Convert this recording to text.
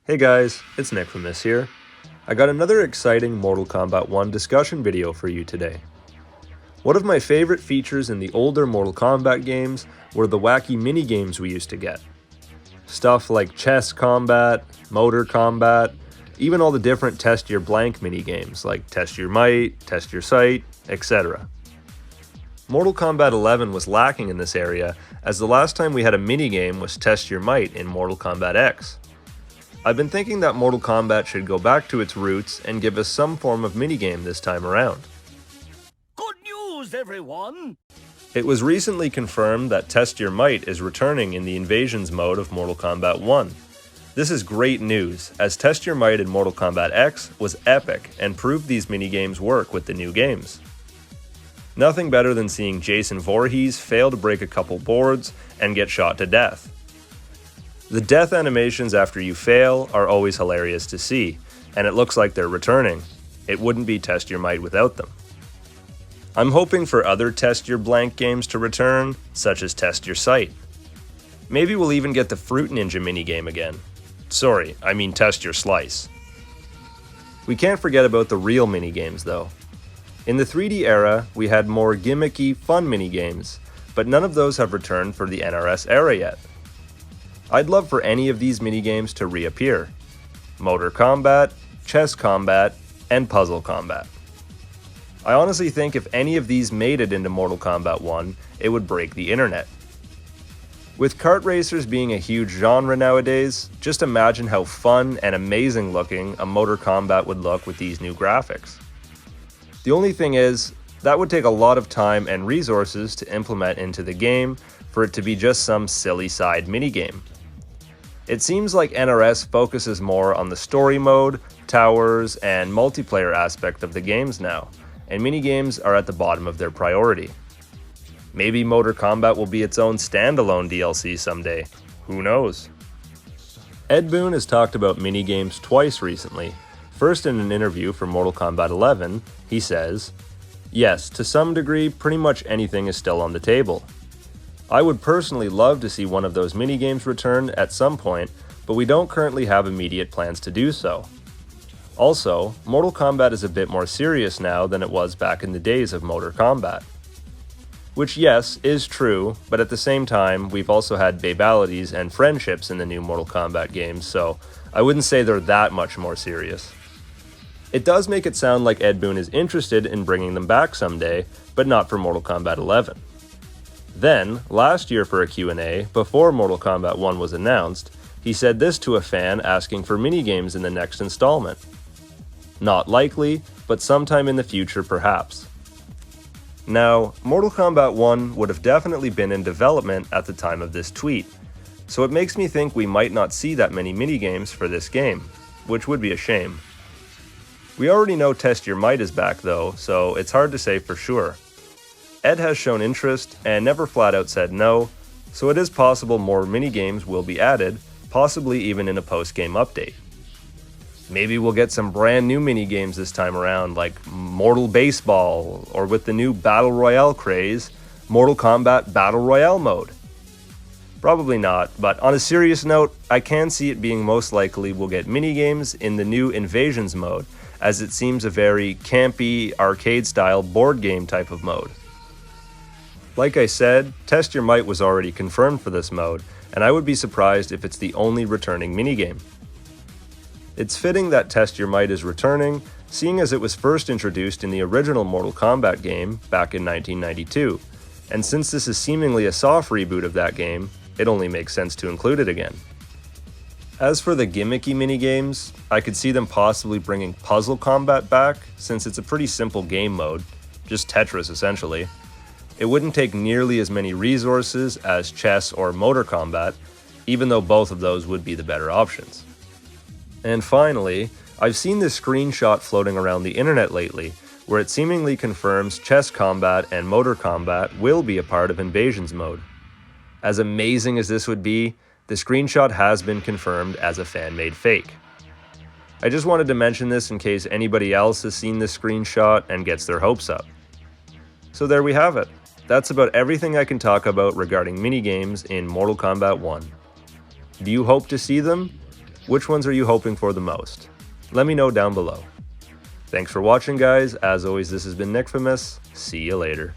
Hey guys, it's Nick from This here. I got another exciting Mortal Kombat 1 discussion video for you today. One of my favorite features in the older Mortal Kombat games were the wacky mini-games we used to get. Stuff like chess combat, motor combat, even all the different test your blank mini-games like test your might, test your sight, etc. Mortal Kombat 11 was lacking in this area, as the last time we had a minigame was Test Your Might in Mortal Kombat X. I've been thinking that Mortal Kombat should go back to its roots and give us some form of minigame this time around. Good news, everyone! It was recently confirmed that Test Your Might is returning in the Invasions mode of Mortal Kombat 1. This is great news, as Test Your Might in Mortal Kombat X was epic and proved these minigames work with the new games. Nothing better than seeing Jason Voorhees fail to break a couple boards and get shot to death. The death animations after you fail are always hilarious to see, and it looks like they're returning. It wouldn't be Test Your Might without them. I'm hoping for other Test Your Blank games to return, such as Test Your Sight. Maybe we'll even get the Fruit Ninja minigame again. Sorry, I mean Test Your Slice. We can't forget about the real minigames though. In the 3D era, we had more gimmicky, fun minigames, but none of those have returned for the NRS era yet. I'd love for any of these minigames to reappear. Motor combat, chess combat, and puzzle combat. I honestly think if any of these made it into Mortal Kombat 1, it would break the internet. With kart racers being a huge genre nowadays, just imagine how fun and amazing looking a Motor Kombat would look with these new graphics. The only thing is, that would take a lot of time and resources to implement into the game for it to be just some silly side minigame. It seems like NRS focuses more on the story mode, towers, and multiplayer aspect of the games now, and minigames are at the bottom of their priority. Maybe Motor Kombat will be its own standalone DLC someday, who knows? Ed Boon has talked about minigames twice recently. First, in an interview for Mortal Kombat 11, he says, "Yes, to some degree, pretty much anything is still on the table. I would personally love to see one of those minigames return at some point, but we don't currently have immediate plans to do so. Also, Mortal Kombat is a bit more serious now than it was back in the days of Motor Kombat." Which, yes, is true, but at the same time, we've also had babalities and friendships in the new Mortal Kombat games, so I wouldn't say they're that much more serious. It does make it sound like Ed Boon is interested in bringing them back someday, but not for Mortal Kombat 11. Then, last year for a Q&A, before Mortal Kombat 1 was announced, he said this to a fan asking for minigames in the next installment. Not likely, but sometime in the future perhaps. Now, Mortal Kombat 1 would have definitely been in development at the time of this tweet, so it makes me think we might not see that many minigames for this game, which would be a shame. We already know Test Your Might is back though, so it's hard to say for sure. Ed has shown interest and never flat out said no, so it is possible more minigames will be added, possibly even in a post-game update. Maybe we'll get some brand new minigames this time around, like Mortal Baseball, or with the new Battle Royale craze, Mortal Kombat Battle Royale mode. Probably not, but on a serious note, I can see it being most likely we'll get minigames in the new Invasions mode, as it seems a very campy, arcade-style board game type of mode. Like I said, Test Your Might was already confirmed for this mode, and I would be surprised if it's the only returning minigame. It's fitting that Test Your Might is returning, seeing as it was first introduced in the original Mortal Kombat game back in 1992, and since this is seemingly a soft reboot of that game, it only makes sense to include it again. As for the gimmicky minigames, I could see them possibly bringing puzzle combat back, since it's a pretty simple game mode, just Tetris essentially. It wouldn't take nearly as many resources as chess or motor combat, even though both of those would be the better options. And finally, I've seen this screenshot floating around the internet lately, where it seemingly confirms chess combat and motor combat will be a part of Invasions mode. As amazing as this would be, the screenshot has been confirmed as a fan-made fake. I just wanted to mention this in case anybody else has seen this screenshot and gets their hopes up. So there we have it. That's about everything I can talk about regarding minigames in Mortal Kombat 1. Do you hope to see them? Which ones are you hoping for the most? Let me know down below. Thanks for watching, guys. As always, this has been Nickfamous. See you later.